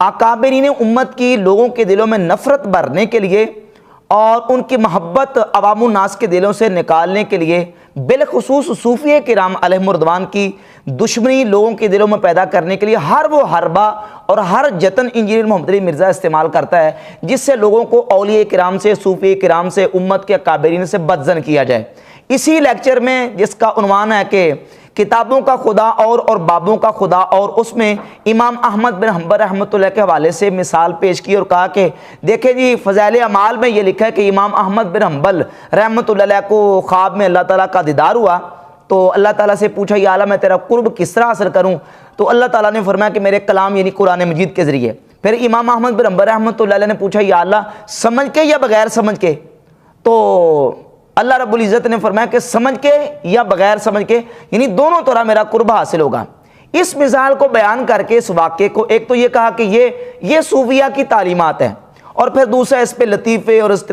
اکابرین امت کی لوگوں کے دلوں میں نفرت بھرنے کے لیے اور ان کی محبت عوام الناس کے دلوں سے نکالنے کے لیے، بالخصوص صوفیہ کرام علیہم الرضوان کی دشمنی لوگوں کے دلوں میں پیدا کرنے کے لیے ہر وہ حربہ اور ہر جتن انجینئر محمد علی مرزا استعمال کرتا ہے جس سے لوگوں کو اولیاء کرام سے، صوفیہ کرام سے، امت کے اکابرین سے بدظن کیا جائے۔ اسی لیکچر میں جس کا عنوان ہے کہ کتابوں کا خدا اور بابوں کا خدا، اور اس میں امام احمد بن حنبل رحمۃ اللہ کے حوالے سے مثال پیش کی اور کہا کہ دیکھیں جی فضائل اعمال میں یہ لکھا ہے کہ امام احمد بن حنبل رحمۃ اللہ علیہ کو خواب میں اللہ تعالیٰ کا دیدار ہوا، تو اللہ تعالیٰ سے پوچھا یا اللہ میں تیرا قرب کس طرح حاصل کروں؟ تو اللہ تعالیٰ نے فرمایا کہ میرے کلام یعنی قرآن مجید کے ذریعے۔ پھر امام احمد بن حنبل رحمۃ اللہ علیہ نے پوچھا یا اللہ سمجھ کے یا بغیر سمجھ کے؟ تو اللہ رب العزت نے فرمایا کہ سمجھ کے یا بغیر سمجھ کے، یعنی دونوں طرح میرا قرب حاصل ہوگا۔ اس مثال کو بیان کر کے اس واقعے کو ایک تو یہ کہا کہ یہ صوفیہ کی تعلیمات ہیں، اور پھر دوسرا اس پہ لطیفے اور اس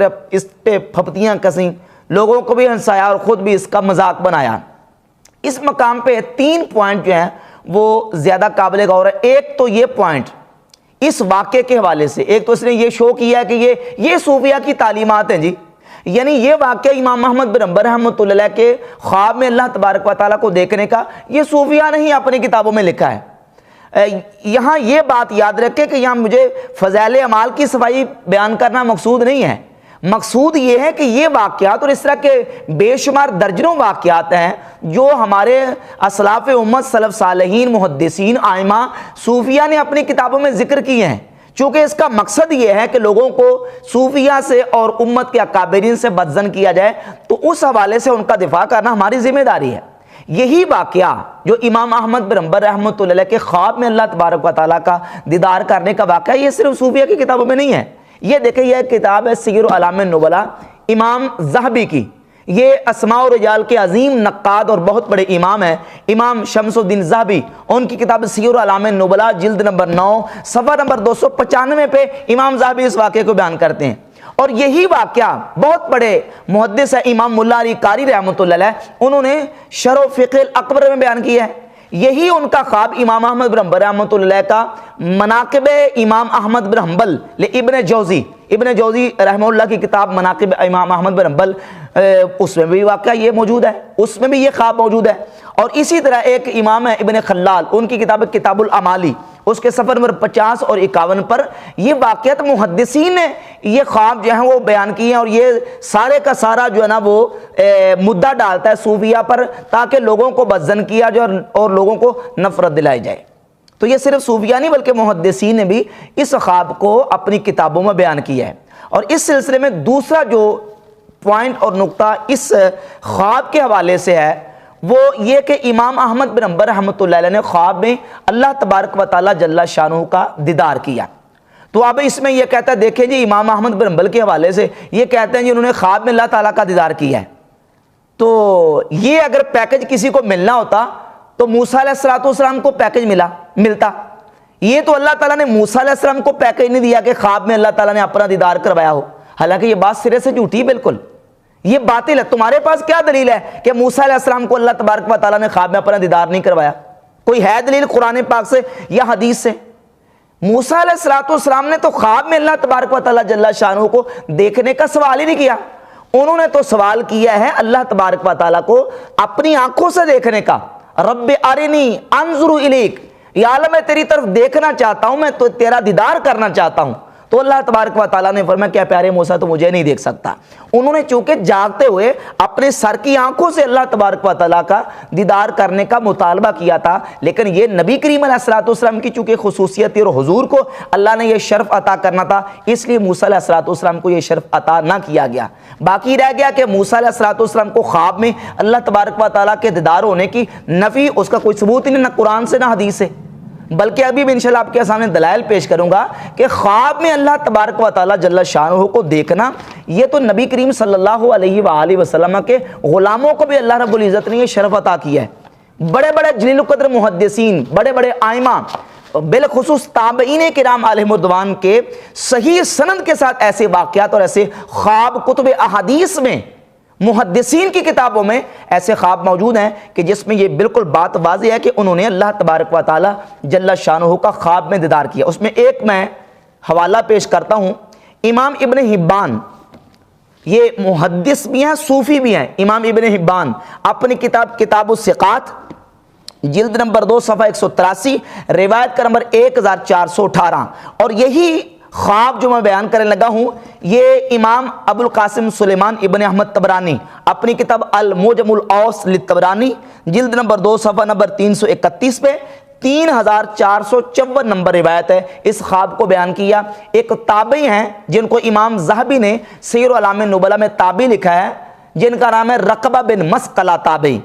پہ پھپتیاں کسیں، لوگوں کو بھی ہنسایا اور خود بھی اس کا مذاق بنایا۔ اس مقام پہ 3 پوائنٹ جو ہیں وہ زیادہ قابل غور ہے۔ ایک تو یہ پوائنٹ اس واقعے کے حوالے سے، ایک تو اس نے یہ شو کیا ہے کہ یہ صوفیہ کی تعلیمات ہیں جی، یعنی یہ واقعہ امام احمد بن حنبل رحمۃ اللہ علیہ کے خواب میں اللہ تبارک و تعالیٰ کو دیکھنے کا، یہ صوفیہ نے ہی اپنی کتابوں میں لکھا ہے۔ یہاں یہ بات یاد رکھے کہ یہاں مجھے فضائل اعمال کی صفائی بیان کرنا مقصود نہیں ہے، مقصود یہ ہے کہ یہ واقعات اور اس طرح کے بے شمار درجنوں واقعات ہیں جو ہمارے اسلاف امت، سلف صالحین، محدثین، ائمہ، صوفیہ نے اپنی کتابوں میں ذکر کیے ہیں۔ چونکہ اس کا مقصد یہ ہے کہ لوگوں کو صوفیہ سے اور امت کے اکابرین سے بدظن کیا جائے، تو اس حوالے سے ان کا دفاع کرنا ہماری ذمہ داری ہے۔ یہی واقعہ جو امام احمد بن حنبل رحمۃ اللہ علیہ کے خواب میں اللہ تبارک و تعالیٰ کا دیدار کرنے کا واقعہ، یہ صرف صوفیہ کی کتابوں میں نہیں ہے۔ یہ دیکھیں، یہ کتاب ہے سیر اعلام النبلاء امام ذہبی کی، یہ اسماء و رجال کے عظیم نقاد اور بہت بڑے امام ہیں، امام شمس الدین ذہبی، ان کی کتاب سیر اعلام النبلاء جلد نمبر 9 صفحہ نمبر 295 پہ امام ذہبی اس واقعے کو بیان کرتے ہیں۔ اور یہی واقعہ بہت بڑے محدث ہے امام ملا علی قاری رحمۃ اللہ علیہ، انہوں نے شرح فقہ الاکبر میں بیان کیا ہے۔ یہی ان کا خواب امام احمد بن حنبل رحمۃ اللہ علیہ کا مناقب امام احمد بن حنبل ابن جوزی رحمہ اللہ کی کتاب مناقب امام احمد بن حنبل، اس میں بھی واقعہ یہ موجود ہے، اس میں بھی یہ خواب موجود ہے۔ اور اسی طرح ایک امام ہے ابن خلال، ان کی کتاب کتاب الامالی، اس کے صفحہ نمبر 50 اور 51 پر یہ واقعات محدثین نے یہ خواب جو ہیں وہ بیان کیے ہیں، اور یہ سارے کا سارا جو ہے نا وہ مدعا ڈالتا ہے صوفیہ پر تاکہ لوگوں کو بدظن کیا جائے اور لوگوں کو نفرت دلائی جائے۔ تو یہ صرف صوفیہ نہیں بلکہ محدثین نے بھی اس خواب کو اپنی کتابوں میں بیان کیا ہے۔ اور اس سلسلے میں دوسرا جو پوائنٹ اور نقطہ اس خواب کے حوالے سے ہے وہ یہ کہ امام احمد بن حنبل رحمۃ اللہ علیہ نے خواب میں اللہ تبارک و تعالیٰ جل شانہ کا دیدار کیا۔ تو اب اس میں یہ کہتا ہے، دیکھیں جی امام احمد بن حنبل کے حوالے سے یہ کہتے ہیں جی انہوں نے خواب میں اللہ تعالیٰ کا دیدار کیا ہے۔ تو یہ اگر پیکج کسی کو ملنا ہوتا تو موسیٰ علیہ السلام کو پیکج ملتا۔ یہ تو اللہ تعالیٰ نے موسیٰ علیہ السلام کو پیکج نہیں دیا کہ خواب میں اللہ تعالیٰ نے اپنا دیدار کروایا ہو، حالانکہ یہ بات سرے سے جھوٹی، بالکل یہ باطل ہے۔ تمہارے پاس کیا دلیل ہے کہ موسیٰ علیہ السلام کو اللہ تبارک و تعالیٰ نے خواب میں اپنا دیدار نہیں کروایا؟ کوئی ہے دلیل قرآن پاک سے یا حدیث سے؟ موسیٰ علیہ السلام نے تو خواب میں اللہ تبارک و تعالیٰ جل شانہ کو دیکھنے کا سوال ہی نہیں کیا، انہوں نے تو سوال کیا ہے اللہ تبارک و تعالیٰ کو اپنی آنکھوں سے دیکھنے کا۔ رب ارنی انظر الیک، یا اللہ میں تیری طرف دیکھنا چاہتا ہوں، میں تو تیرا دیدار کرنا چاہتا ہوں۔ تو اللہ تبارک و تعالیٰ نے فرمایا کیا پیارے موسیٰ تو مجھے نہیں دیکھ سکتا۔ انہوں نے چونکہ جاگتے ہوئے اپنے سر کی آنکھوں سے اللہ تبارک و تعالیٰ کا دیدار کرنے کا مطالبہ کیا تھا، لیکن یہ نبی کریم علیہ السلام کی چونکہ خصوصیت اور حضور کو اللہ نے یہ شرف عطا کرنا تھا، اس لیے موسیٰ علیہ السلام کو یہ شرف عطا نہ کیا گیا۔ باقی رہ گیا کہ موسیٰ علیہ السلام کو خواب میں اللہ تبارک و تعالیٰ کے دیدار ہونے کی نفی، اس کا کوئی ثبوت نہیں، نہ قرآن سے نہ حدیث سے، بلکہ ابھی بھی انشاءاللہ آپ کے سامنے دلائل پیش کروں گا کہ خواب میں اللہ تبارک و تعالیٰ جل شانہ کو دیکھنا، یہ تو نبی کریم صلی اللہ علیہ وآلہ وسلم کے غلاموں کو بھی اللہ رب العزت نے یہ شرف عطا کیا ہے۔ بڑے بڑے جلیل القدر محدثین، بڑے بڑے ائمہ، بالخصوص تابعین کرام علیہم الرضوان کے صحیح سند کے ساتھ ایسے واقعات اور ایسے خواب کتب احادیث میں محدثین کی کتابوں میں ایسے خواب موجود ہیں کہ جس میں یہ بالکل بات واضح ہے کہ انہوں نے اللہ تبارک و تعالی جل شانہ کا خواب میں دیدار کیا۔ اس میں ایک میں حوالہ پیش کرتا ہوں، امام ابن حبان، یہ محدث بھی ہیں صوفی بھی ہیں، امام ابن حبان اپنی کتاب کتاب الثقات جلد نمبر 2 صفحہ 183 روایت کا نمبر 1418، اور یہی خواب جو میں بیان کرنے لگا ہوں یہ امام ابو القاسم سلیمان ابن احمد طبرانی اپنی کتاب المعجم الاوسط للطبرانی جلد نمبر 2 صفحہ نمبر 331 پہ 3454 نمبر روایت ہے، اس خواب کو بیان کیا۔ ایک تابعی ہیں جن کو امام ذہبی نے سیر اعلام النبلاء میں تابعی لکھا ہے، جن کا نام ہے رقبہ بن مسقلہ تابعی۔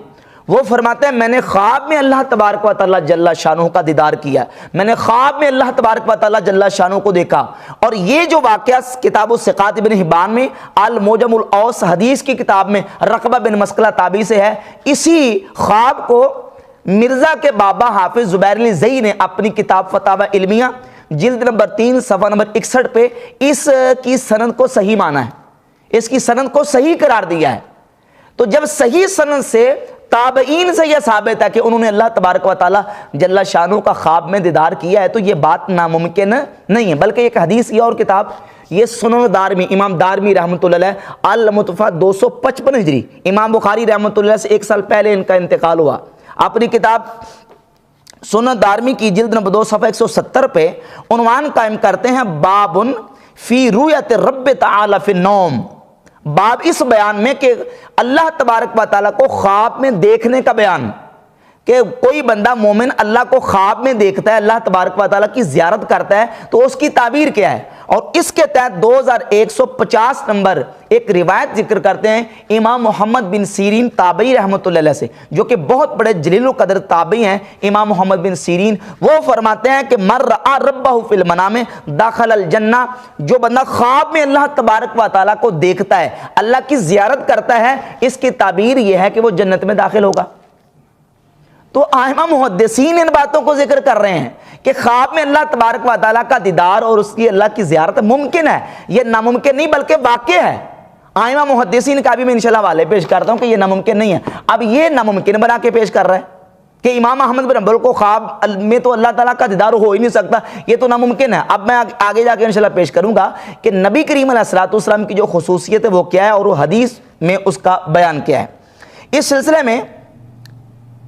وہ فرماتے ہیں میں نے خواب میں اللہ تبارک و تعالی جل شانہ کا دیدار کیا، میں نے خواب میں اللہ تبارک و تعالی جل شانہ کو دیکھا۔ اور یہ جو واقعہ کتاب الثقات ابن حبان میں المعجم الاوسط حدیث کی کتاب میں رقبہ بن مسقلہ تابعی سے ہے، اسی خواب کو مرزا کے بابا حافظ زبیر علی زئی نے اپنی کتاب فتاوی علمیہ جلد نمبر 3 صفحہ نمبر 61 پہ اس کی سند کو صحیح مانا ہے، اس کی سند کو صحیح قرار دیا ہے۔ تو جب صحیح سند سے تابعین سے یہ ثابت ہے کہ انہوں نے اللہ تبارک و تعالی جل شانہ کا خواب میں دیدار کیا ہے، تو یہ بات ناممکن نہیں ہے، بلکہ ایک حدیث یہ اور کتاب یہ سنن دارمی، امام دارمی رحمۃ اللہ علیہ المتوفیٰ 255 ہجری، امام بخاری رحمۃ اللہ علیہ سے 1 سال پہلے ان کا انتقال ہوا، اپنی کتاب سنن دارمی کی جلد نمبر 2 صفحہ 170 پہ عنوان قائم کرتے ہیں باب فی رؤیت رب تعالی فی النوم، باب اس بیان میں کہ اللہ تبارک و تعالیٰ کو خواب میں دیکھنے کا بیان، کہ کوئی بندہ مومن اللہ کو خواب میں دیکھتا ہے، اللہ تبارک و تعالیٰ کی زیارت کرتا ہے تو اس کی تعبیر کیا ہے۔ اور اس کے تحت 2150 نمبر ایک روایت ذکر کرتے ہیں امام محمد بن سیرین تابعی رحمۃ اللہ علیہ سے، جو کہ بہت بڑے جلیل القدر تابعی ہیں امام محمد بن سیرین۔ وہ فرماتے ہیں کہ من رأى ربہ فی المنام دخل الجنہ، جو بندہ خواب میں اللہ تبارک و تعالیٰ کو دیکھتا ہے، اللہ کی زیارت کرتا ہے، اس کی تعبیر یہ ہے کہ وہ جنت میں داخل ہوگا۔ تو ائمہ محدثین ان باتوں کو ذکر کر رہے ہیں کہ خواب میں اللہ تبارک و تعالیٰ کا دیدار اور اس کی اللہ کی زیارت ممکن ہے، یہ ناممکن نہیں بلکہ واقع ہے۔ ائمہ محدثین کا بھی میں انشاءاللہ حوالے پیش کرتا ہوں کہ یہ ناممکن نہیں ہے، اب یہ ناممکن بنا کے پیش کر رہا ہے کہ امام احمد بن حنبل کو خواب میں تو اللہ تعالیٰ کا دیدار ہو ہی نہیں سکتا، یہ تو ناممکن ہے۔ اب میں آگے جا کے انشاءاللہ پیش کروں گا کہ نبی کریم علیہ الصلوۃ والسلام کی جو خصوصیت ہے وہ کیا ہے اور وہ حدیث میں اس کا بیان کیا ہے۔ اس سلسلے میں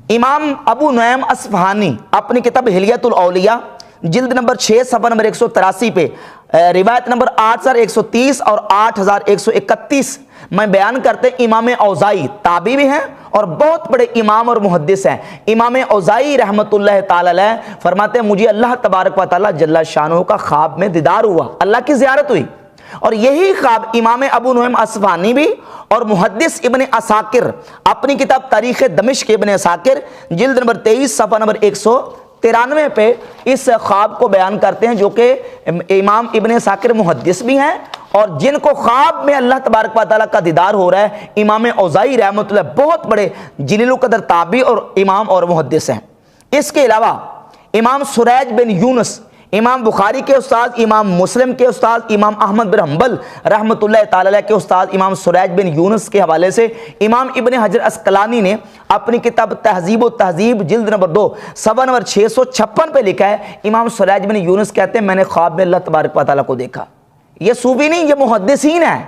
امام ابو نعیم اصفہانی اپنی کتاب حلیۃ الاولیاء جلد نمبر 6 صفحہ نمبر 183 پہ روایت نمبر 8130 اور 8131 میں بیان کرتے امام اوزائی تابعی بھی ہیں اور بہت بڑے امام اور محدث ہیں۔ امام اوزائی رحمۃ اللہ تعالی علیہ فرماتے ہیں مجھے اللہ تبارک و تعالی جل شانہ کا خواب میں دیدار ہوا، اللہ کی زیارت ہوئی، اور یہی خواب امام ابو نعیم اصفہانی بھی اور محدث ابن عساکر اپنی کتاب تاریخ دمشق ابن عساکر جلد نمبر 23 صفحہ نمبر 193 پہ اس خواب کو بیان کرتے ہیں، جو کہ امام ابن عساکر محدث بھی ہیں اور جن کو خواب میں اللہ تبارک و تعالیٰ کا دیدار ہو رہا ہے۔ امام اوزائی رحمۃ اللہ بہت بڑے جلیل القدر تابعی اور امام اور محدث ہیں۔ اس کے علاوہ امام سریج بن یونس، امام بخاری کے استاد، امام مسلم کے استاد، امام احمد بن حنبل رحمۃ اللہ تعالی علیہ کے استاد امام سریج بن یونس کے حوالے سے امام ابن حجر اسقلانی نے اپنی کتاب تہذیب و تہذیب جلد نمبر 2 صفحہ نمبر 656 پہ لکھا ہے، امام سریج بن یونس کہتے ہیں میں نے خواب میں اللہ تبارک و تعالیٰ کو دیکھا۔ یہ صوفی نہیں، یہ محدثین ہیں۔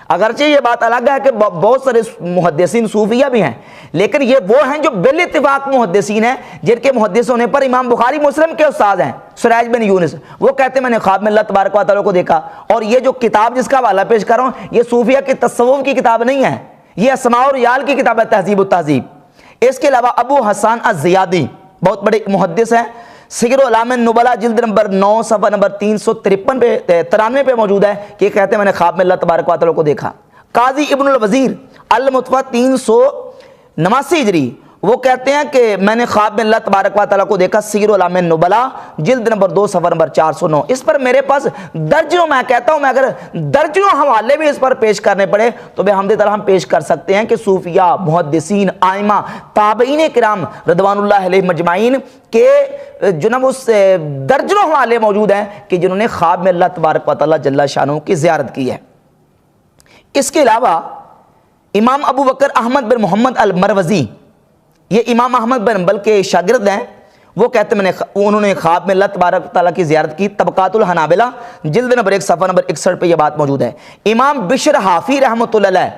اگرچہ یہ بات الگ ہے کہ بہت سارے محدثین صوفیہ بھی ہیں، لیکن یہ وہ ہیں جو بال اتفاق محدثین ہیں جن کے محدث ہونے پر امام بخاری مسلم کے استاد ہیں سریج بن یونس، وہ کہتے ہیں میں نے خواب میں اللہ تبارک و تعالیٰ کو دیکھا۔ اور یہ جو کتاب جس کا حوالہ پیش کر رہا ہوں یہ صوفیہ کی تصوف کی کتاب نہیں ہے، یہ اسماء اور ریال کی کتاب ہے تہذیب و تہذیب۔ اس کے علاوہ ابو حسان الزیادی بہت بڑے محدث ہیں، سیر اعلام النبلاء جلد نمبر 9 صفحہ نمبر 393 پہ موجود ہے کہ کہتے ہیں میں نے خواب میں اللہ تبارک و تعالیٰ کو دیکھا۔ قاضی ابن الوزیر المتوفیٰ 389 ہجری، وہ کہتے ہیں کہ میں نے خواب میں اللہ تبارک و تعالیٰ کو دیکھا، سیر اعلام النبلاء جلد نمبر 2 صفحہ نمبر 409۔ اس پر میرے پاس درجنوں، میں کہتا ہوں میں اگر درجنوں حوالے بھی اس پر پیش کرنے پڑے تو بحمد تعالیٰ ہم پیش کر سکتے ہیں کہ صوفیہ، محدثین، ائمہ، تابعین کرام رضوان اللہ علیہ مجمعین کے جناب اس درجنوں حوالے موجود ہیں کہ جنہوں نے خواب میں اللہ تبارک و تعالیٰ جل شانہ کی زیارت کی ہے۔ اس کے علاوہ امام ابو بکر احمد بن محمد المروزی، یہ امام احمد بن حنبل کے شاگرد ہیں، وہ کہتے ہیں انہوں نے خواب میں اللہ تبارک تعالیٰ کی زیارت کی۔ طبقات الحنابلہ جلد نمبر 1 صفحہ نمبر 61 پہ یہ بات موجود ہے۔ امام بشر حافی رحمۃ اللہ علیہ،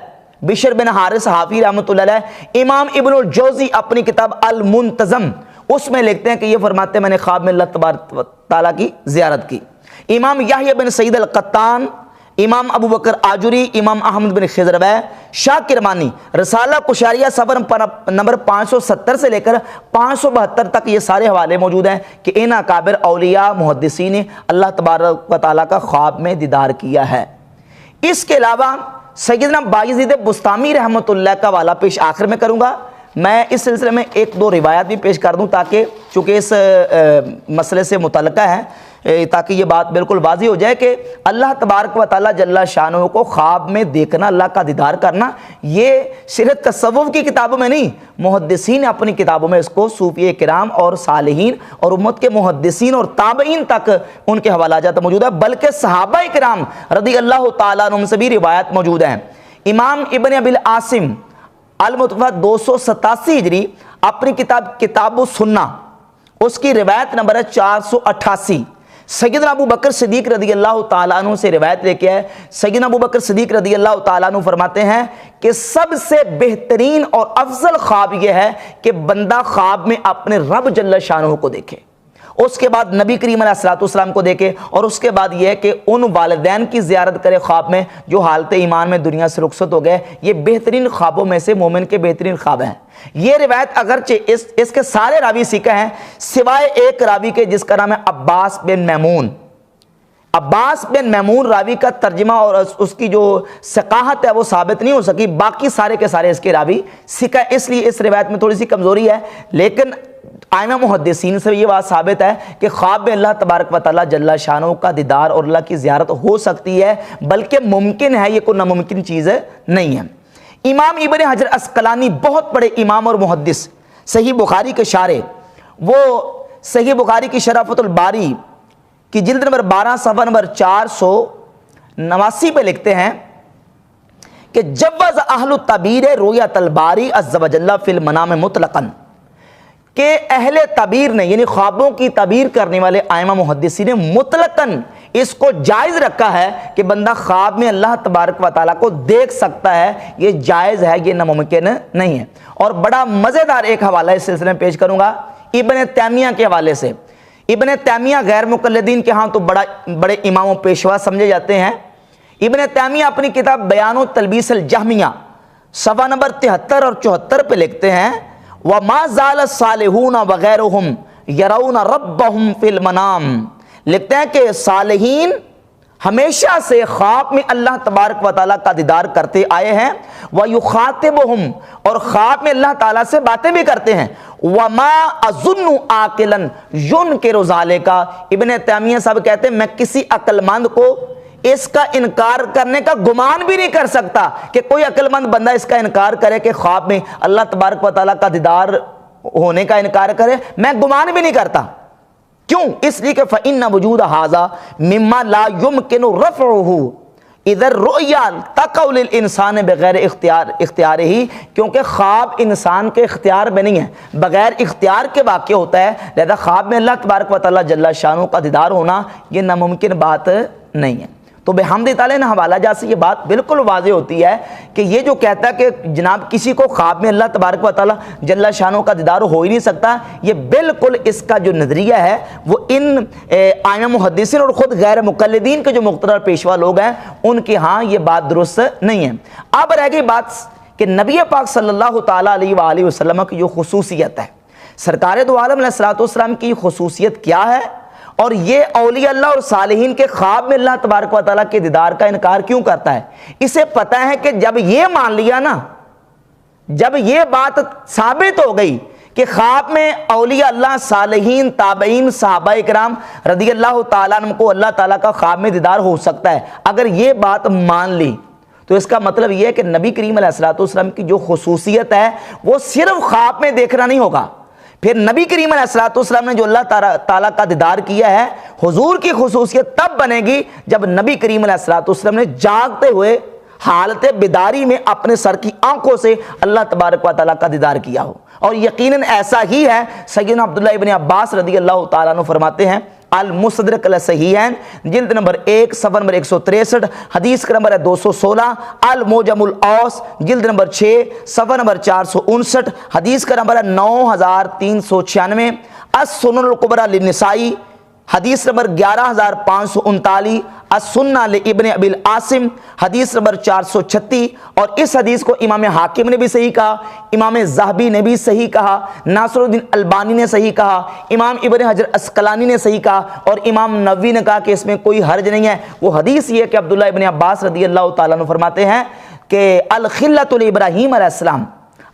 بشر بن حارث حافی رحمۃ اللہ علیہ، امام ابن الجوزی اپنی کتاب المنتظم اس میں لکھتے ہیں کہ یہ فرماتے ہیں میں نے خواب میں اللہ تبارک تعالیٰ کی زیارت کی۔ امام یحییٰ بن سعید القطان، امام ابو بکر آجری، امام احمد بن خضروی، شاہ کرمانی رسالہ قشاریہ صفحہ نمبر 570 سے لے کر 572 تک یہ سارے حوالے موجود ہیں کہ ان اکابر اولیاء محدثین نے اللہ تبارک و تعالیٰ کا خواب میں دیدار کیا ہے۔ اس کے علاوہ سیدنا بایزید بسطامی رحمۃ اللہ کا حوالہ پیش آخر میں کروں گا۔ میں اس سلسلے میں 1-2 روایات بھی پیش کر دوں تاکہ چونکہ اس مسئلے سے متعلقہ ہے، تاکہ یہ بات بالکل واضح ہو جائے کہ اللہ تبارک و تعالیٰ جل شانہ کو خواب میں دیکھنا، اللہ کا دیدار کرنا، یہ صرف تصوف کی کتابوں میں نہیں، محدثین نے اپنی کتابوں میں اس کو صوفیہ کرام اور صالحین اور امت کے محدثین اور تابعین تک ان کے حوالہ جات موجود ہے، بلکہ صحابہ کرام رضی اللہ تعالیٰ عنہم سے بھی روایت موجود ہیں۔ امام ابن ابی العاصم المتوفی 287 ہجری اپنی کتاب السنہ اس کی روایت نمبر ہے 488، سیدنا ابو بکر صدیق رضی اللہ تعالیٰ عنہ سے روایت لے کے ہے۔ سیدنا ابو بکر صدیق رضی اللہ تعالیٰ عنہ فرماتے ہیں کہ سب سے بہترین اور افضل خواب یہ ہے کہ بندہ خواب میں اپنے رب جل شانہ کو دیکھے، اس کے بعد نبی کریم علیہ السلام کو دیکھے، اور اس کے بعد یہ ہے کہ ان والدین کی زیارت کرے خواب میں جو حالت ایمان میں دنیا سے رخصت ہو گئے۔ یہ بہترین خوابوں میں سے مومن کے بہترین خواب ہیں۔ یہ روایت اگرچہ اس کے سارے راوی ثقہ ہیں سوائے ایک راوی کے جس کا نام ہے عباس بن میمون۔ عباس بن میمون راوی کا ترجمہ اور اس کی جو ثقاہت ہے وہ ثابت نہیں ہو سکی، باقی سارے کے سارے اس کے راوی ثقہ، اس لیے اس روایت میں تھوڑی سی کمزوری ہے، لیکن ائمہ محدثین سے یہ بات ثابت ہے کہ خواب میں اللہ تبارک و تعالیٰ جل شانہ کا دیدار اور اللہ کی زیارت ہو سکتی ہے، بلکہ ممکن ہے، یہ کوئی ناممکن چیز نہیں ہے۔ امام ابن حجر عسقلانی بہت بڑے امام اور محدث، صحیح بخاری کے شارح، وہ صحیح بخاری کی شرح فتح الباری کی جلد نمبر 12 صفحہ نمبر 489 پہ لکھتے ہیں کہ جوز اہل التعبیر رؤیت الباری عز وجل فی المنام مطلقاً، کہ اہل تعبیر نے یعنی خوابوں کی تعبیر کرنے والے ائمہ محدثین نے مطلقاً اس کو جائز رکھا ہے کہ بندہ خواب میں اللہ تبارک و تعالیٰ کو دیکھ سکتا ہے، یہ جائز ہے، یہ ناممکن نہیں ہے۔ اور بڑا مزیدار ایک حوالہ اس سلسلے میں پیش کروں گا ابن تیمیہ کے حوالے سے۔ ابن تیمیہ غیر مقلدین کے ہاں تو بڑے امام و پیشوا سمجھے جاتے ہیں۔ ابن تیمیہ اپنی کتاب بیان و تلبیس الجہمیہ صفحہ نمبر 73 اور 74 پہ لکھتے ہیں وَمَا زَالَ الصَّالِحُونَ وَغَيْرُهُمْ يَرَوْنَ رَبَّهُمْ فِي الْمَنَامِ، لکھتے ہیں کہ صالحین ہمیشہ سے خواب میں اللہ تبارک و تعالیٰ کا دیدار کرتے آئے ہیں، وَيُخَاطِبُهُمْ، اور خواب میں اللہ تعالیٰ سے باتیں بھی کرتے ہیں، وَمَا أَظُنُّ عَاقِلًا يُنْكِرُ ذَلِكَ، ابن تیمیہ صاحب کہتے ہیں میں کسی عقل مند کو اس کا انکار کرنے کا گمان بھی نہیں کر سکتا کہ کوئی عقل مند بندہ اس کا انکار کرے کہ خواب میں اللہ تبارک و تعالیٰ کا دیدار ہونے کا انکار کرے، میں گمان بھی نہیں کرتا۔ کیوں؟ اس لیے کہ فَإِنَّ وُجُودَ هَذَا مِمَّا لَا يُمْكِنُ رَفْعُهُ اِذَا الرُّؤْيَا تَقَعُ لِلْإِنسَانِ بغیر اختیارِهِ، کیونکہ خواب انسان کے اختیار میں نہیں ہے، بغیر اختیار کے واقع ہوتا ہے، لہذا خواب میں اللہ تبارک و تعالیٰ جل شانہ کا دیدار ہونا یہ ناممکن بات نہیں ہے۔ تو بحمد تعالیٰ نے حوالہ جات سے یہ بات بالکل واضح ہوتی ہے کہ یہ جو کہتا ہے کہ جناب کسی کو خواب میں اللہ تبارک و تعالیٰ جل شانہ کا دیدار ہو ہی نہیں سکتا، یہ بالکل اس کا جو نظریہ ہے وہ ان ائمہ محدثین اور خود غیر مقلدین کے جو مقتدر پیشوا لوگ ہیں ان کے ہاں یہ بات درست نہیں ہے۔ اب رہ گئی بات کہ نبی پاک صلی اللہ تعالیٰ علیہ وآلہ وسلم کی جو خصوصیت ہے، سرکار دو عالم علیہ السلام کی خصوصیت کیا ہے، اور یہ اولیاء اللہ اور صالحین کے خواب میں اللہ تبارک و تعالیٰ کے دیدار کا انکار کیوں کرتا ہے؟ اسے پتہ ہے کہ جب یہ مان لیا نا، جب یہ بات ثابت ہو گئی کہ خواب میں اولیاء اللہ، صالحین، تابعین، صحابہ کرام رضی اللہ تعالیٰ عنہ کو اللہ تعالیٰ کا خواب میں دیدار ہو سکتا ہے، اگر یہ بات مان لی تو اس کا مطلب یہ ہے کہ نبی کریم علیہ السلام کی جو خصوصیت ہے وہ صرف خواب میں دیکھنا نہیں ہوگا، پھر نبی کریم علیہ السلام نے جو اللہ تعالیٰ کا دیدار کیا ہے، حضور کی خصوصیت تب بنے گی جب نبی کریم علیہ السلام نے جاگتے ہوئے حالت بیداری میں اپنے سر کی آنکھوں سے اللہ تبارک و تعالیٰ کا دیدار کیا ہو. اور یقیناً ایسا ہی ہے. سیدنا عبداللہ ابن عباس رضی اللہ تعالیٰ عنہ فرماتے ہیں المستدرک علی الصحیحین جلد نمبر 1 صفحہ نمبر 163 حدیث کا نمبر ہے 216. المعجم الاوس جلد نمبر 6 صفحہ نمبر 459 حدیث کا نمبر ہے 9396. السنن الکبریٰ للنسائی حدیث نمبر 11539. السنہ لابن ابی العاصم حدیث نمبر 436. اور اس حدیث کو امام حاکم نے بھی صحیح کہا, امام ذہبی نے بھی صحیح کہا, ناصر الدین البانی نے صحیح کہا, امام ابن حجر عسقلانی نے صحیح کہا, اور امام نووی نے کہا کہ اس میں کوئی حرج نہیں ہے. وہ حدیث یہ کہ عبداللہ ابن عباس رضی اللہ تعالیٰ عنہ فرماتے ہیں کہ الخلۃ لابراہیم علیہ السلام,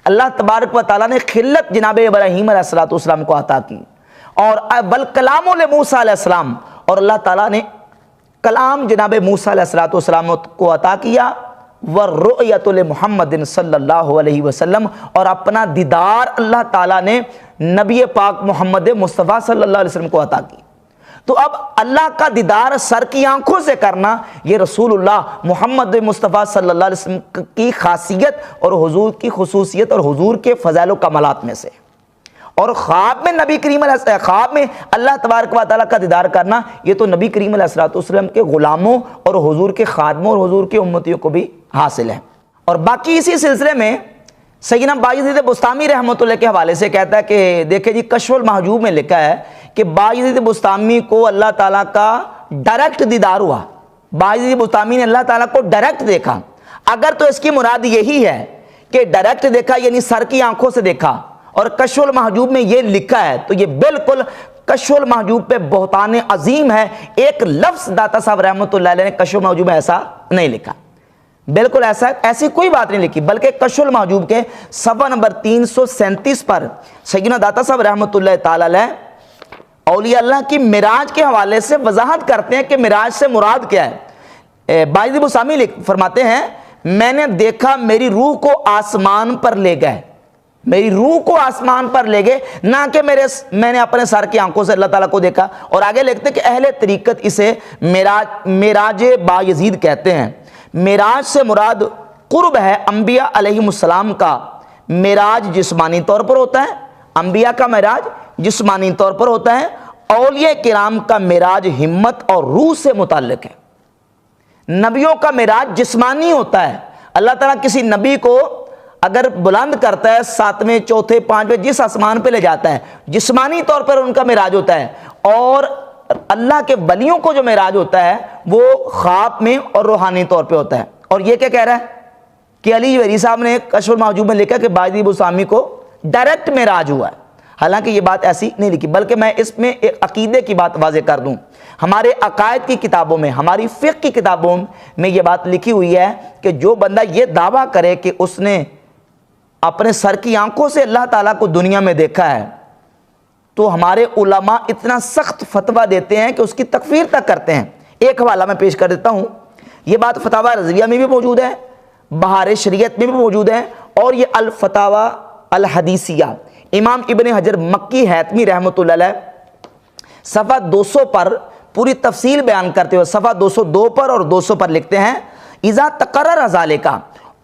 اللہ تبارک و تعالیٰ نے خلت جناب ابراہیم علیہ السلام کو عطا کی. اور بل کلام موسیٰ علیہ السلام, اور اللہ تعالیٰ نے کلام جناب موسیٰ علیہ السلام کو عطا کیا. والرؤیۃ لمحمد صلی اللہ علیہ وسلم, اور اپنا دیدار اللہ تعالیٰ نے نبی پاک محمد مصطفیٰ صلی اللہ علیہ وسلم کو عطا کی. تو اب اللہ کا دیدار سر کی آنکھوں سے کرنا یہ رسول اللہ محمد مصطفیٰ صلی اللہ علیہ وسلم کی خاصیت اور حضور کی خصوصیت اور حضور کے فضائل و کمالات میں سے. اور خواب میں نبی کریم علیہ خواب میں اللہ تبارک و تعالیٰ کا دیدار کرنا یہ تو نبی کریم علیہ السلام کے غلاموں اور حضور کے خادموں اور حضور کے امتیوں کو بھی حاصل ہے. اور باقی اسی سلسلے میں سیدنا بایزید بسطامی رحمۃ اللہ کے حوالے سے کہتا ہے کہ دیکھیں جی کشف المحجوب میں لکھا ہے کہ بایزید بسطامی کو اللہ تعالیٰ کا ڈائریکٹ دیدار ہوا. بایزید بسطامی نے اللہ تعالیٰ کو ڈائریکٹ دیکھا. اگر تو اس کی مراد یہی ہے کہ ڈائریکٹ دیکھا یعنی سر کی آنکھوں سے دیکھا, اور کشف المحجوب میں یہ لکھا ہے, تو یہ بالکل کشف المحجوب پہ بہتان عظیم ہے. ایک لفظ داتا صاحب رحمۃ اللہ علیہ نے کشف المحجوب میں ایسا نہیں لکھا, بالکل ایسی کوئی بات نہیں لکھی, بلکہ کشف المحجوب کے صفحہ نمبر 337 پر سیدنا داتا صاحب رحمۃ اللہ تعالی علیہ اولیاء اللہ کی معراج کے حوالے سے وضاحت کرتے ہیں کہ معراج سے مراد کیا ہے. بایزید بسطامی فرماتے ہیں میں نے دیکھا میری روح کو آسمان پر لے گئے, میری روح کو آسمان پر لے گئے, نہ کہ میں نے اپنے سر کی آنکھوں سے اللہ تعالیٰ کو دیکھا. اور آگے لکھتے ہیں کہ اہل طریقت اسے معراج بایزید کہتے ہیں. معراج سے مراد قرب ہے انبیاء علیہم السلام کا. معراج جسمانی طور پر ہوتا ہے, انبیاء کا معراج جسمانی طور پر ہوتا ہے. اولیاء کرام کا معراج ہمت اور روح سے متعلق ہے. نبیوں کا معراج جسمانی ہوتا ہے. اللہ تعالیٰ کسی نبی کو اگر بلند کرتا ہے 7ویں 4تھے 5ویں جس آسمان پہ لے جاتا ہے, جسمانی طور پر ان کا معراج ہوتا ہے. اور اللہ کے ولیوں کو جو معراج ہوتا ہے وہ خواب میں اور روحانی طور پہ ہوتا ہے. اور یہ کیا کہہ رہا ہے کہ علی ویری صاحب نے کشف المحجوب میں لکھا کہ بایزید بسطامی کو ڈائریکٹ معراج ہوا ہے. حالانکہ یہ بات ایسی نہیں لکھی, بلکہ میں اس میں ایک عقیدے کی بات واضح کر دوں. ہمارے عقائد کی کتابوں میں, ہماری فقہ کی کتابوں میں یہ بات لکھی ہوئی ہے کہ جو بندہ یہ دعویٰ کرے کہ اس نے اپنے سر کی آنکھوں سے اللہ تعالیٰ کو دنیا میں دیکھا ہے, تو ہمارے علماء اتنا سخت فتویٰ دیتے ہیں کہ اس کی تکفیر تک کرتے ہیں. ایک حوالہ میں پیش کر دیتا ہوں. یہ بات فتاوی رضویہ میں بھی موجود ہے, بہار شریعت میں بھی موجود ہے, اور یہ الفتاوی الحدیثیہ امام ابن حجر مکی حیتمی رحمۃ اللہ علیہ صفحہ 200 پر پوری تفصیل بیان کرتے ہوئے صفحہ 202 پر اور 200 پر لکھتے ہیں اذا تقرر ذالک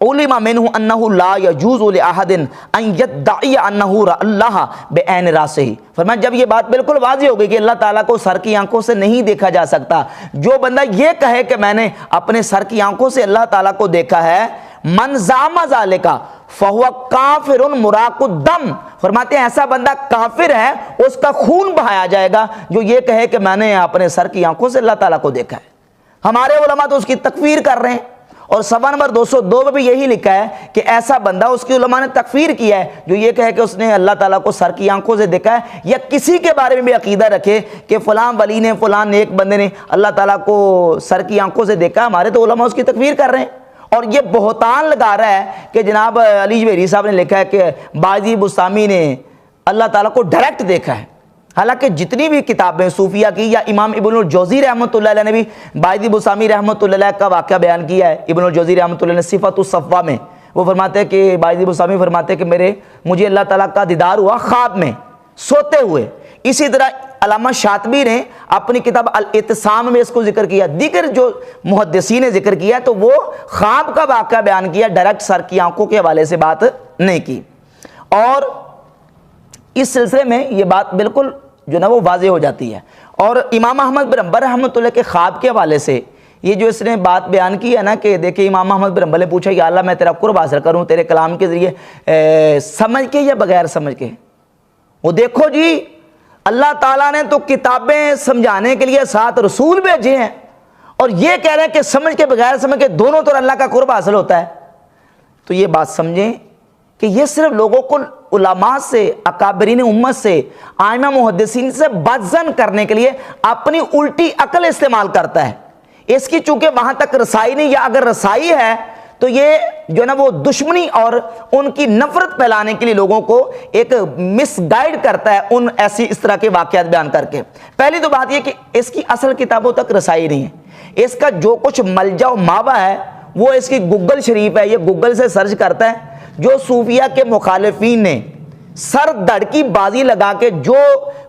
علم منہ انہ لا یجوز لأحد ان یدعی انہ اللہ بعین راسہ. فرمایا جب یہ بات بالکل واضح ہو گئی کہ اللہ تعالیٰ کو سر کی آنکھوں سے نہیں دیکھا جا سکتا, جو بندہ یہ کہے کہ میں نے اپنے سر کی آنکھوں سے اللہ تعالیٰ کو دیکھا ہے, من زعم ذالک فہو کافر مراق الدم. فرماتے ہیں ایسا بندہ کافر ہے, اس کا خون بہایا جائے گا جو یہ کہے کہ میں نے اپنے سر کی آنکھوں سے اللہ تعالیٰ کو دیکھا ہے. ہمارے علماء تو اس کی تکفیر کر رہے ہیں. اور صفحہ نمبر 202 میں بھی یہی لکھا ہے کہ ایسا بندہ, اس کی علماء نے تکفیر کیا ہے جو یہ کہے کہ اس نے اللہ تعالیٰ کو سر کی آنکھوں سے دیکھا ہے, یا کسی کے بارے میں بھی عقیدہ رکھے کہ فلاں ولی نے فلاں نیک بندے نے اللہ تعالیٰ کو سر کی آنکھوں سے دیکھا. ہمارے تو علماء اس کی تکفیر کر رہے ہیں. اور یہ بہتان لگا رہا ہے کہ جناب علی ویری صاحب نے لکھا ہے کہ بایزید بسطامی نے اللہ تعالیٰ کو ڈائریکٹ دیکھا ہے. حالانکہ جتنی بھی کتابیں صوفیہ کی, یا امام ابن الجوزی رحمۃ اللہ علیہ نے بھی بایزید بسطامی رحمۃ اللہ علیہ کا واقعہ بیان کیا ہے. ابن الجوزی رحمۃ اللہ نے صفۃ الصفوہ میں وہ فرماتے ہیں کہ بایزید بسطامی فرماتے ہیں کہ مجھے اللہ تعالیٰ کا دیدار ہوا خواب میں سوتے ہوئے, اسی طرح علامہ شاطبی نے اپنی کتاب الاعتصام میں اس کو ذکر کیا، دیگر جو محدثین نے ذکر کیا تو وہ خواب کا واقعہ بیان کیا، ڈائریکٹ سر کی آنکھوں کے حوالے سے بات نہیں کی۔ اور اس سلسلے میں یہ بات بالکل جو نا وہ واضح ہو جاتی ہے۔ اور امام احمد بن حنبل رحمۃ اللہ کے خواب کے حوالے سے یہ جو اس نے بات بیان کی ہے نا کہ دیکھیں امام احمد بن حنبل نے پوچھا یا اللہ میں تیرا قرب حاصل کروں تیرے کلام کے ذریعے سمجھ کے یا بغیر سمجھ کے؟ وہ دیکھو جی اللہ تعالیٰ نے تو کتابیں سمجھانے کے لیے 7 رسول بھیجے ہیں، اور یہ کہہ رہے ہیں کہ سمجھ کے بغیر سمجھ کے دونوں طرح اللہ کا قرب حاصل ہوتا ہے۔ تو یہ بات سمجھیں کہ یہ صرف لوگوں کو علماء سے، اکابرین امت سے، ائمہ محدثین سے بدظن کرنے کے لیے اپنی الٹی عقل استعمال کرتا ہے۔ اس کی چونکہ وہاں تک رسائی نہیں، یا اگر رسائی ہے تو یہ جو نا وہ دشمنی اور ان کی نفرت پھیلانے کے لیے لوگوں کو ایک مس گائیڈ کرتا ہے ان اس طرح کے واقعات بیان کر کے۔ پہلی تو بات یہ کہ اس کی اصل کتابوں تک رسائی نہیں ہے، اس کا جو کچھ ملجا و ماوا ہے وہ اس کی گوگل شریف ہے، یہ گوگل سے سرچ کرتا ہے۔ جو صوفیہ کے مخالفین نے سر دڑ کی بازی لگا کے جو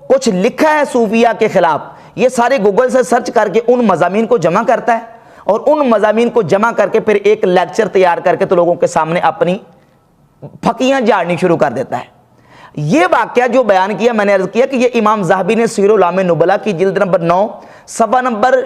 کچھ لکھا ہے صوفیہ کے خلاف، یہ سارے گوگل سے سرچ کر کے ان مضامین کو جمع کرتا ہے، اور ان مضامین کو جمع کر کے پھر ایک لیکچر تیار کر کے تو لوگوں کے سامنے اپنی پھکیاں جھاڑنی شروع کر دیتا ہے۔ یہ واقعہ جو بیان کیا میں نے عرض کیا کہ یہ امام ذہبی نے سیر اعلام نبلاء کی جلد نمبر 9 صفحہ نمبر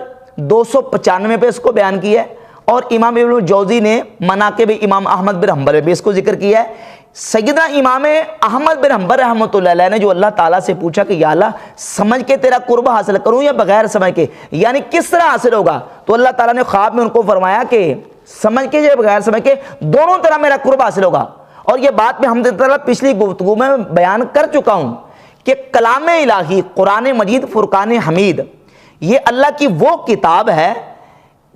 295 پہ اس کو بیان کیا ہے، اور امام ابن الجوزی نے مناقب امام احمد بن حنبل میں بھی اس کو ذکر کیا ہے۔ سیدنا امام احمد بن حنبل رحمۃ اللہ علیہ نے جو اللہ تعالیٰ سے پوچھا کہ یا اللہ سمجھ کے تیرا قرب حاصل کروں یا بغیر سمجھ کے، یعنی کس طرح حاصل ہوگا، تو اللہ تعالیٰ نے خواب میں ان کو فرمایا کہ سمجھ کے یا بغیر سمجھ کے دونوں طرح میرا قرب حاصل ہوگا۔ اور یہ بات میں حمد تعالیٰ پچھلی گفتگو میں بیان کر چکا ہوں کہ کلام الہی قرآن مجید فرقان حمید یہ اللہ کی وہ کتاب ہے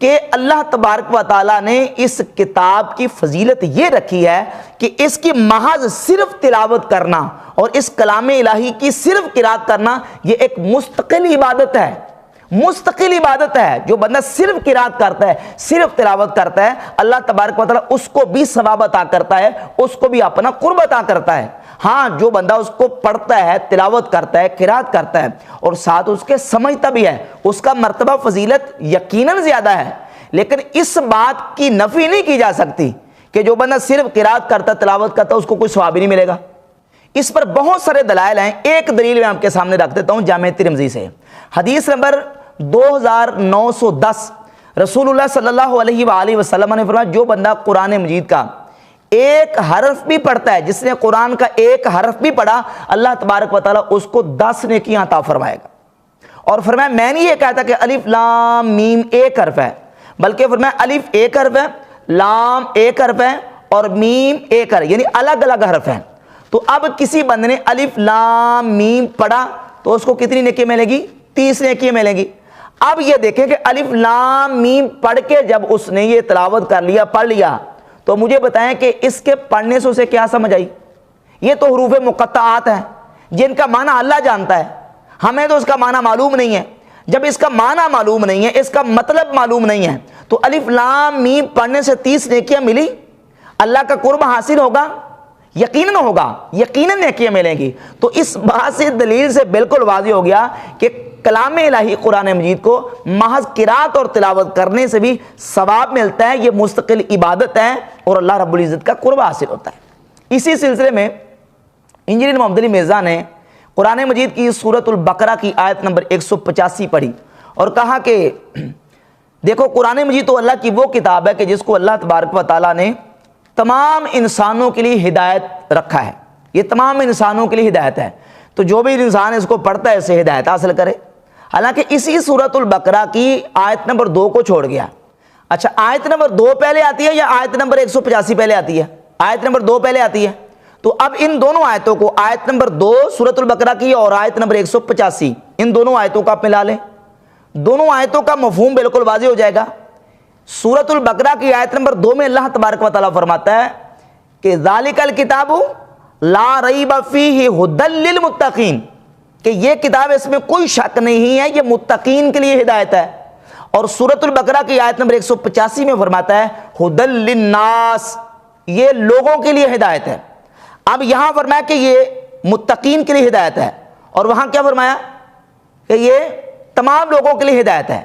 کہ اللہ تبارک و تعالیٰ نے اس کتاب کی فضیلت یہ رکھی ہے کہ اس کی محض صرف تلاوت کرنا اور اس کلام الہی کی صرف قرات کرنا یہ ایک مستقل عبادت ہے، مستقل عبادت ہے۔ جو بندہ صرف قرات کرتا ہے، صرف تلاوت کرتا ہے، اللہ تبارک و تعالیٰ اس کو بھی ثواب عطا کرتا ہے، اس کو بھی اپنا قرب عطا کرتا ہے۔ ہاں جو بندہ اس کو پڑھتا ہے، تلاوت کرتا ہے، قرات کرتا ہے اور ساتھ اس کے سمجھتا بھی ہے، اس کا مرتبہ فضیلت یقیناً زیادہ ہے۔ لیکن اس بات کی نفی نہیں کی جا سکتی کہ جو بندہ صرف قرات کرتا، تلاوت کرتا، اس کو کوئی ثواب ہی نہیں ملے گا۔ اس پر بہت سارے دلائل ہیں، ایک دلیل میں آپ کے سامنے رکھ دیتا ہوں جامع ترمذی سے، حدیث نمبر 2910، رسول اللہ صلی اللہ علیہ وآلہ وسلم نے فرمایا جو بندہ قرآن مجید کا ایک حرف بھی پڑھتا ہے، جس نے قرآن کا ایک حرف بھی پڑھا، اللہ تبارک و تعالیٰ اس کو 10 نیکیاں عطا فرمائے گا۔ اور فرمایا میں نہیں یہ کہتا کہ الف لام میم ایک حرف ہے، بلکہ فرمایا الف ایک حرف ہے، لام ایک حرف ہے اور میم ایک حرف، یعنی الگ الگ حرف ہیں۔ تو اب کسی بندے نے الف لام میم پڑھا تو اس کو کتنی نیکی ملے گی؟ 30 نیکی ملیں گی۔ اب یہ دیکھیں کہ الف لام میم پڑھ کے جب اس نے یہ تلاوت کر لیا، پڑھ لیا، تو مجھے بتائیں کہ اس کے پڑھنے سے اسے کیا سمجھ آئی؟ یہ تو حروف مقطعات ہیں جن کا معنی اللہ جانتا ہے، ہمیں تو اس کا معنی معلوم نہیں ہے۔ جب اس کا معنی معلوم نہیں ہے، اس کا مطلب معلوم نہیں ہے، تو الف لام میم پڑھنے سے 30 نیکیاں ملی، اللہ کا قرب حاصل ہوگا؟ یقیناً ہوگا، یقیناً نیکیاں ملیں گی۔ تو اس بات سے دلیل سے بالکل واضح ہو گیا کہ کلام الہی قرآن مجید کو محض قرات اور تلاوت کرنے سے بھی ثواب ملتا ہے، یہ مستقل عبادت ہے اور اللہ رب العزت کا قرب حاصل ہوتا ہے۔ اسی سلسلے میں انجینئر محمد علی مرزا نے قرآن مجید کی سورۃ البقرہ کی آیت نمبر 185 پڑھی اور کہا کہ دیکھو قرآن مجید تو اللہ کی وہ کتاب ہے کہ جس کو اللہ تبارک و تعالیٰ نے تمام انسانوں کے لیے ہدایت رکھا ہے، یہ تمام انسانوں کے لیے ہدایت ہے، تو جو بھی انسان اس کو پڑھتا ہے اسے ہدایت حاصل کرے۔ حالانکہ اسی سورۃ البقرہ کی آیت نمبر 2 کو چھوڑ گیا۔ اچھا آیت نمبر 2 پہلے آتی ہے یا آیت نمبر 185 پہلے آتی ہے؟ آیت نمبر 2 پہلے آتی ہے۔ تو اب ان دونوں آیتوں کو، آیت نمبر 2 سورۃ البقرہ کی اور آیت نمبر 185، ان دونوں آیتوں کا آپ ملا لیں، دونوں آیتوں کا مفہوم بالکل واضح ہو جائے گا۔ سورۃ البقرہ کی آیت نمبر 2 میں اللہ تبارک و تعالیٰ فرماتا ہے کہ ذالک الکتاب لا ریب فیہ ھدی للمتقین، کہ یہ کتاب اس میں کوئی شک نہیں ہے، یہ متقین کے لیے ہدایت ہے۔ اور سورۃ البقرہ کی آیت نمبر 185 میں فرماتا ہے ھدی للناس، یہ لوگوں کے لیے ہدایت ہے۔ اب یہاں فرمایا کہ یہ متقین کے لیے ہدایت ہے، اور وہاں کیا فرمایا کہ یہ تمام لوگوں کے لیے ہدایت ہے۔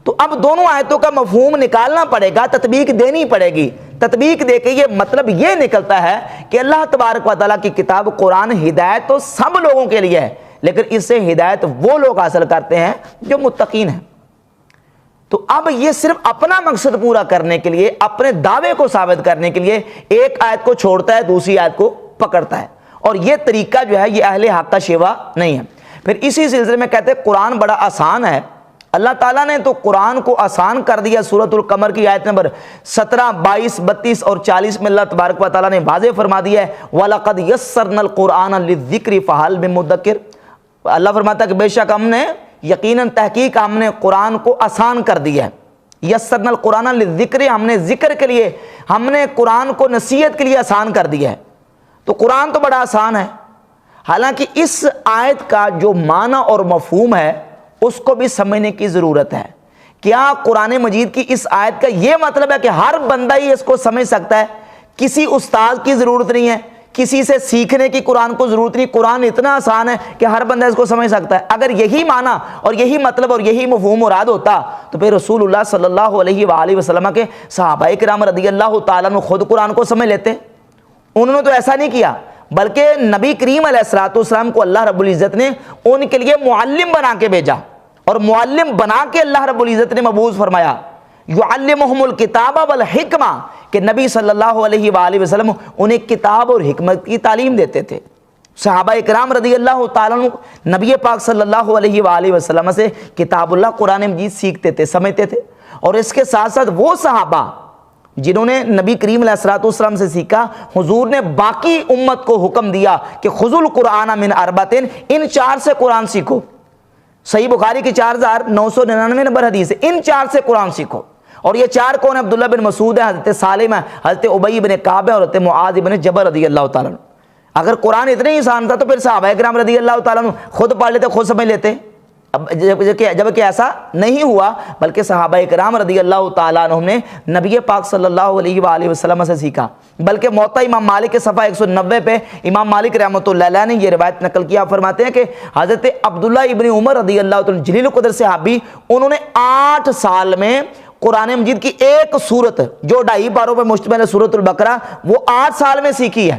تو اب دونوں آیتوں کا مفہوم نکالنا پڑے گا، تطبیق دینی پڑے گی۔ تطبیق دے کے یہ مطلب یہ نکلتا ہے کہ اللہ تبارک و تعالیٰ کی کتاب قرآن ہدایت تو سب لوگوں کے لیے ہے، لیکن اس سے ہدایت وہ لوگ حاصل کرتے ہیں جو متقین ہیں۔ تو اب یہ صرف اپنا مقصد پورا کرنے کے لیے، اپنے دعوے کو ثابت کرنے کے لیے ایک آیت کو چھوڑتا ہے، دوسری آیت کو پکڑتا ہے، اور یہ طریقہ جو ہے یہ اہل حق کا شیوا نہیں ہے۔ پھر اسی سلسلے میں کہتے ہیں قرآن بڑا آسان ہے۔ اللہ تعالیٰ نے تو قرآن کو آسان کر دیا۔ سورۃ القمر کی آیت نمبر 17، 22، 32 اور 40 میں اللہ تبارک و تعالیٰ نے واضح فرما دیا ہے وَلَقَدْ يَسَّرْنَا الْقُرْآنَ لِلذِّكْرِ فَهَلْ مِن مُدَّكِرٍ۔ اللہ فرماتا ہے کہ بے شک ہم نے یقیناً تحقیق ہم نے قرآن کو آسان کر دیا ہے۔ یسرنا القرآن للذکر، ہم نے ذکر کے لیے، ہم نے قرآن کو نصیحت کے لیے آسان کر دیا ہے۔ تو قرآن تو بڑا آسان ہے، حالانکہ اس آیت کا جو معنی اور مفہوم ہے اس کو بھی سمجھنے کی ضرورت ہے۔ کیا قرآن مجید کی اس آیت کا یہ مطلب ہے کہ ہر بندہ ہی اس کو سمجھ سکتا ہے، کسی استاد کی ضرورت نہیں ہے، کسی سے سیکھنے کی قرآن کو ضرورت نہیں، قرآن اتنا آسان ہے کہ ہر بندہ اس کو سمجھ سکتا ہے؟ اگر یہی معنی اور یہی مطلب اور یہی مفہوم مراد ہوتا تو پھر رسول اللہ صلی اللہ علیہ وآلہ وسلم کے صحابہ کرام رضی اللہ تعالیٰ عنہ خود قرآن کو سمجھ لیتے۔ انہوں نے تو ایسا نہیں کیا، بلکہ نبی کریم علیہ الصلوۃ والسلام کو اللہ رب العزت نے ان کے لیے معلم بنا کے بھیجا، اور معلم بنا کے اللہ رب العزت نے مبعوث فرمایا یعلمہم الکتاب والحکمہ، کہ نبی صلی اللہ علیہ وآلہ وسلم انہیں کتاب اور حکمت کی تعلیم دیتے تھے۔ صحابہ اکرام رضی اللہ تعالیٰ عنہ نبی پاک صلی اللہ علیہ وآلہ وسلم سے کتاب اللہ قرآن مجید سیکھتے تھے، سمجھتے تھے، اور اس کے ساتھ ساتھ وہ صحابہ جنہوں نے نبی کریم علیہ الصلوۃ والسلام سے سیکھا، حضور نے باقی امت کو حکم دیا کہ خذوا القرآن من اربعۃ، ان چار سے قرآن سیکھو۔ صحیح بخاری کی 4999 نمبر حدیث ہے، ان چار سے قرآن سیکھو۔ اور یہ چار کون ہیں؟ عبداللہ بن مسعود ہے، حضرت سالم ہے، حضرت ابی بن کعب ہے، اور حضرت معاذ بن جبل رضی اللہ تعالیٰ عنہ۔ اگر قرآن اتنے ہی آسان تھا تو پھر صحابہ کرام رضی اللہ تعالیٰ عنہ خود پڑھ لیتے، خود سمجھ لیتے۔ اب جبکہ ایسا نہیں ہوا، بلکہ صحابہ کرام رضی اللہ تعالیٰ عنہ نے نبی پاک صلی اللہ علیہ وآلہ وسلم سے سیکھا۔ بلکہ موطا امام مالک کے صفحہ 190 پہ امام مالک رحمۃ اللہ علیہ نے یہ روایت نقل کیا، فرماتے ہیں کہ حضرت عبداللہ ابن عمر رضی اللہ تعالیٰ جلیل القدر صحابی، انہوں نے 8 سال میں قرآن مجید کی ایک سورت جو 2.5 پاروں پہ مشتمل ہے، سورۃ البقرہ، وہ 8 سال میں سیکھی ہے۔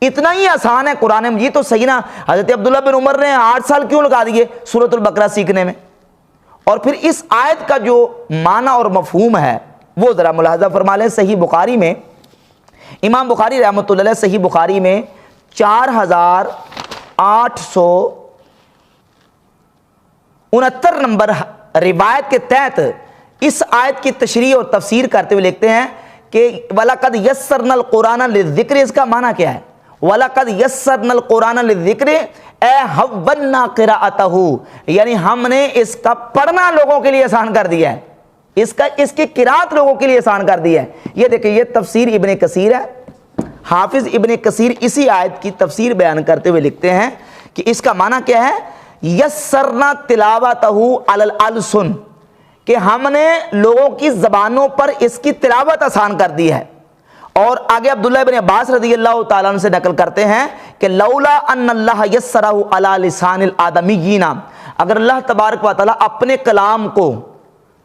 اتنا ہی آسان ہے قرآن مجید، تو صحیح نا حضرت عبداللہ بن عمر نے 8 سال کیوں لگا دیے سورۃ البقرہ سیکھنے میں؟ اور پھر اس آیت کا جو معنی اور مفہوم ہے وہ ذرا ملاحظہ فرما لیں۔ صحیح بخاری میں امام بخاری رحمۃ اللہ علیہ صحیح بخاری میں 4869 نمبر روایت کے تحت اس آیت کی تشریح اور تفسیر کرتے ہوئے لکھتے ہیں کہ وَلَقَدْ يَسَّرْنَا الْقُرْآنَ لِلذِّكْرِ، اس کا معنی کیا ہے؟ وَلَقَدْ يَسَّرْنَا الْقُرْآنَ لِلذِّكْرِ اے حَوَّلْنَا قِرَاءَتَهُ، یعنی ہم نے اس کا پڑھنا لوگوں کے لیے آسان کر دیا ہے، اس کی قرات لوگوں کے لیے آسان کر دی ہے۔ یہ دیکھیں، یہ تفسیر ابن کثیر ہے۔ حافظ ابن کثیر اسی آیت کی تفسیر بیان کرتے ہوئے لکھتے ہیں کہ اس کا معنی کیا ہے؟ یسرنا تلاوتہ علی الالسن، کہ ہم نے لوگوں کی زبانوں پر اس کی تلاوت آسان کر دی ہے۔ اور آگے عبداللہ ابن عباس رضی اللہ تعالیٰ عنہ سے نقل کرتے ہیں کہ لولا ان اللہ یسرہ علی لسان الآدمیین، اگر اللہ تبارک و تعالیٰ اپنے کلام کو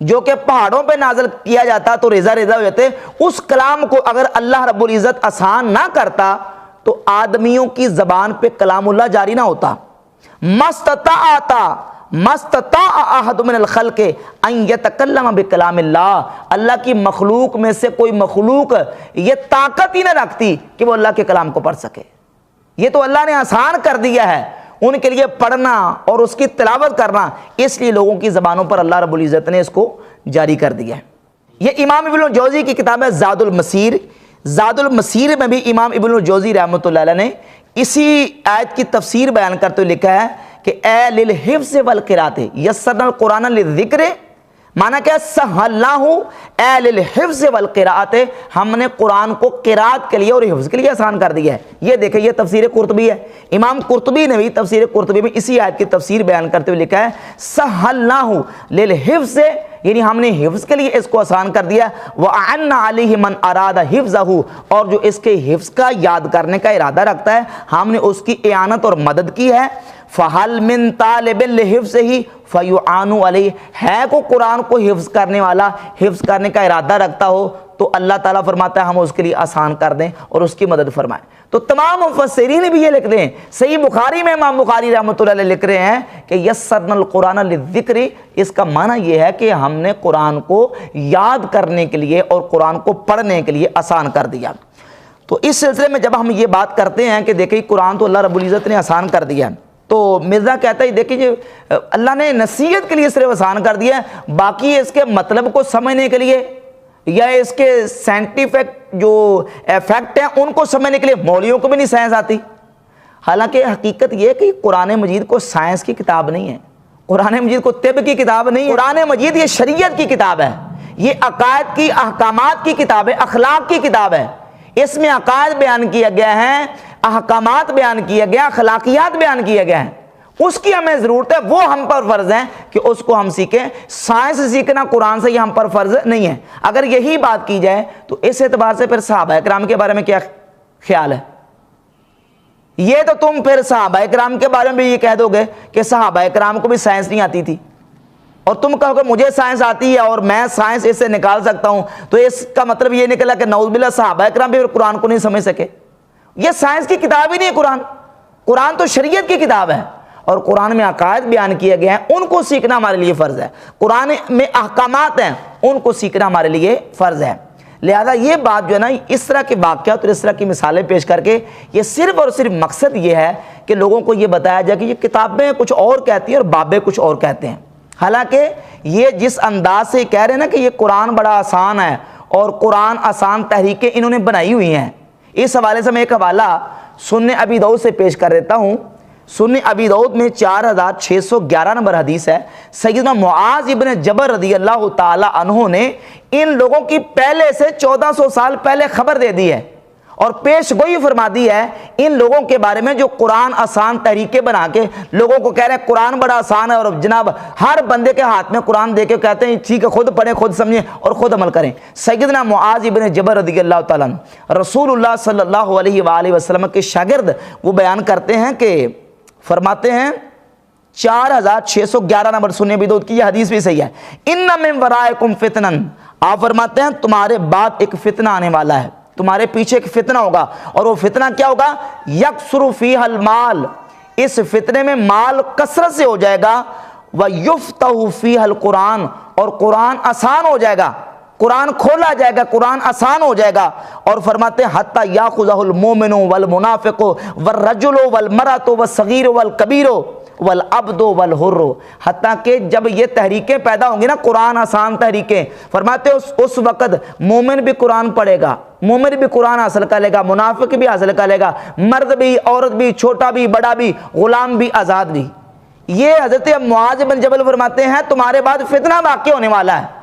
جو کہ پہاڑوں پہ نازل کیا جاتا تو ریزہ ریزہ ہو جاتے، اس کلام کو اگر اللہ رب العزت آسان نہ کرتا تو آدمیوں کی زبان پہ کلام اللہ جاری نہ ہوتا۔ مستطاع احد من الخلق ان یتکلم بکلام اللہ، اللہ کی مخلوق میں سے کوئی مخلوق یہ طاقت ہی نہ رکھتی کہ وہ اللہ کے کلام کو پڑھ سکے۔ یہ تو اللہ نے آسان کر دیا ہے ان کے لیے پڑھنا اور اس کی تلاوت کرنا، اس لیے لوگوں کی زبانوں پر اللہ رب العزت نے اس کو جاری کر دیا ہے۔ یہ امام ابن الجوزی کی کتاب ہے زاد المسیر۔ زاد المسیر میں بھی امام ابن الجوزی رحمۃ اللہ علیہ نے اسی آیت کی تفسیر بیان کرتے ہوئے لکھا ہے کہ اے للحفظ والقراءۃ یسرنا القرآن للذکر، معنی کیا؟ سہلناہ اے للحفظ والقراءۃ، ہم نے قرآن کو قراءت کے لیے اور حفظ کے لیے آسان کر دیا ہے۔ یہ دیکھیں، یہ تفسیر قرطبی ہے۔ امام قرطبی نے بھی تفسیر قرطبی میں اسی آیت کی تفسیر بیان کرتے ہوئے لکھا ہے سہلناہ للحفظ، یعنی ہم نے حفظ کے لیے اس کو آسان کر دیا۔ وَأَعَنَّ عَلَيْهِ مَنْ أَرَادَ حِفْظَهُ، اور جو اس کے حفظ کا یاد کرنے کا ارادہ رکھتا ہے ہم نے اس کی اعانت اور مدد کی ہے۔ فَهَلْ مِن طَالِبٍ لِحِفْظِهِ فَيُعَانُ عَلَيْهِ، ہے کو قرآن کو حفظ کرنے والا، حفظ کرنے کا ارادہ رکھتا ہو تو اللہ تعالیٰ فرماتا ہے ہم اس کے لیے آسان کر دیں اور اس کی مدد فرمائیں۔ تو تمام مفسرین بھی یہ لکھ رہے ہیں، صحیح بخاری میں امام بخاری رحمۃ اللہ علیہ لکھ رہے ہیں کہ یسرنا القرآن للذکر، اس کا معنی یہ ہے کہ ہم نے قرآن کو یاد کرنے کے لیے اور قرآن کو پڑھنے کے لیے آسان کر دیا۔ تو اس سلسلے میں جب ہم یہ بات کرتے ہیں کہ دیکھیں قرآن تو اللہ رب العزت نے آسان کر دیا، تو مرزا کہتا ہے دیکھیں جی اللہ نے نصیحت کے لیے صرف آسان کر دیا ہے، باقی اس کے مطلب کو سمجھنے کے لیے یا اس کے سائنٹیفک جو ایفیکٹ ہیں ان کو سمجھنے کے لیے مولویوں کو بھی نہیں سائنس آتی۔ حالانکہ حقیقت یہ ہے کہ قرآن مجید کو سائنس کی کتاب نہیں ہے، قرآن مجید کو طب کی کتاب نہیں ہے، قرآن مجید یہ شریعت کی کتاب ہے، یہ عقائد کی احکامات کی کتاب ہے، اخلاق کی کتاب ہے۔ اس میں عقائد بیان کیا گیا ہے، احکامات بیان کیا گیا، اخلاقیات بیان کیا گیا ہے، اس کی ہمیں ضرورت ہے، وہ ہم پر فرض ہے کہ اس کو ہم سیکھیں۔ سائنس سیکھنا قرآن سے یہ ہم پر فرض نہیں ہے۔ اگر یہی بات کی جائے تو اس اعتبار سے پھر صحابہ کرام کے بارے میں کیا خیال ہے؟ یہ تو تم پھر صحابہ کرام کے بارے میں بھی یہ کہہ دو گے کہ صحابہ کرام کو بھی سائنس نہیں آتی تھی، اور تم کہو کہ مجھے سائنس آتی ہے اور میں سائنس اس سے نکال سکتا ہوں، تو اس کا مطلب یہ نکلا کہ نعوذ باللہ صحابہ کرام بھی قرآن کو نہیں سمجھ سکے۔ یہ سائنس کی کتاب ہی نہیں ہے قرآن، قرآن تو شریعت کی کتاب ہے، اور قرآن میں عقائد بیان کیے گئے ہیں، ان کو سیکھنا ہمارے لیے فرض ہے۔ قرآن میں احکامات ہیں، ان کو سیکھنا ہمارے لیے فرض ہے۔ لہذا یہ بات جو ہے نا، اس طرح کے واقعات اور اس طرح کی مثالیں پیش کر کے یہ صرف اور صرف مقصد یہ ہے کہ لوگوں کو یہ بتایا جائے کہ یہ کتابیں کچھ اور کہتی ہیں اور بابیں کچھ اور کہتے ہیں۔ حالانکہ یہ جس انداز سے کہہ رہے ہیں نا کہ یہ قرآن بڑا آسان ہے اور قرآن آسان تحریکیں انہوں نے بنائی ہوئی ہیں، اس حوالے سے میں ایک حوالہ سنن ابی داؤد سے پیش کر دیتا ہوں۔ سنن ابی داؤد میں 4611 نمبر حدیث ہے، سیدنا معاذ ابن جبل رضی اللہ تعالی عنہ نے ان لوگوں کی پہلے سے 1400 سال پہلے خبر دے دی ہے اور پیش گوئی فرما دی ہے ان لوگوں کے بارے میں جو قرآن آسان طریقے بنا کے لوگوں کو کہہ رہے ہیں قرآن بڑا آسان ہے، اور جناب ہر بندے کے ہاتھ میں قرآن دے کے کہتے ہیں ٹھیک ہے خود پڑھیں، خود سمجھیں اور خود عمل کریں۔ سیدنا معاذ ابن جبل رضی اللہ تعالیٰ عنہ رسول اللہ صلی اللہ علیہ وآلہ وسلم کے شاگرد، وہ بیان کرتے ہیں کہ فرماتے ہیں 4611 نمبر سنن ابی داؤد کی یہ حدیث بھی صحیح ہے، ان من ورائکم فتنا، آپ فرماتے ہیں تمہارے بعد ایک فتنہ آنے والا ہے، تمہارے پیچھے ایک فتنہ ہوگا، اور وہ فتنہ کیا ہوگا؟ یکثر فیہ المال، اس فتنے میں مال کثرت سے ہو جائے گا، ویفتح فیہ القرآن، اور قرآن آسان ہو جائے گا، قرآن کھولا جائے گا، قرآن آسان ہو جائے گا۔ اور فرماتے ہیں حتی یاخذہ المومن والمنافق والرجل والمرأة والصغیر والکبیر والعبد والحر، حتیٰ کہ جب یہ تحریکیں پیدا ہوں گی نا قرآن آسان تحریکیں، فرماتے ہیں اس وقت مومن بھی قرآن پڑھے گا، مومن بھی قرآن حاصل کر لے گا، منافق بھی حاصل کر لے گا، مرد بھی، عورت بھی، چھوٹا بھی، بڑا بھی، غلام بھی، آزاد بھی۔ یہ حضرت معاذ بن جبل فرماتے ہیں تمہارے بعد فتنہ واقع ہونے والا ہے،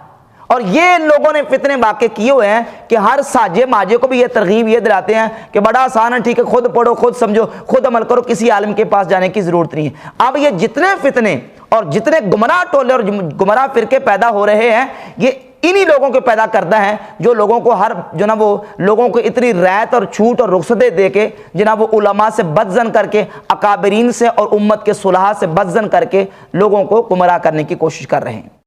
اور یہ لوگوں نے فتنے واقع کیے ہوئے ہیں کہ ہر ساجے ماجے کو بھی یہ ترغیب یہ دلاتے ہیں کہ بڑا آسان ہے، ٹھیک ہے خود پڑھو، خود سمجھو، خود عمل کرو، کسی عالم کے پاس جانے کی ضرورت نہیں ہے۔ اب یہ جتنے فتنے اور جتنے گمراہ ٹولے اور گمراہ فرقے پیدا ہو رہے ہیں، یہ انہی لوگوں کو پیدا کرتا ہے جو لوگوں کو وہ لوگوں کو اتنی رعایت اور چھوٹ اور رخصتیں دے کے جناب وہ علماء سے بدظن کر کے، اکابرین سے اور امت کے صلحاء سے بدظن کر کے لوگوں کو گمراہ کرنے کی کوشش کر رہے ہیں۔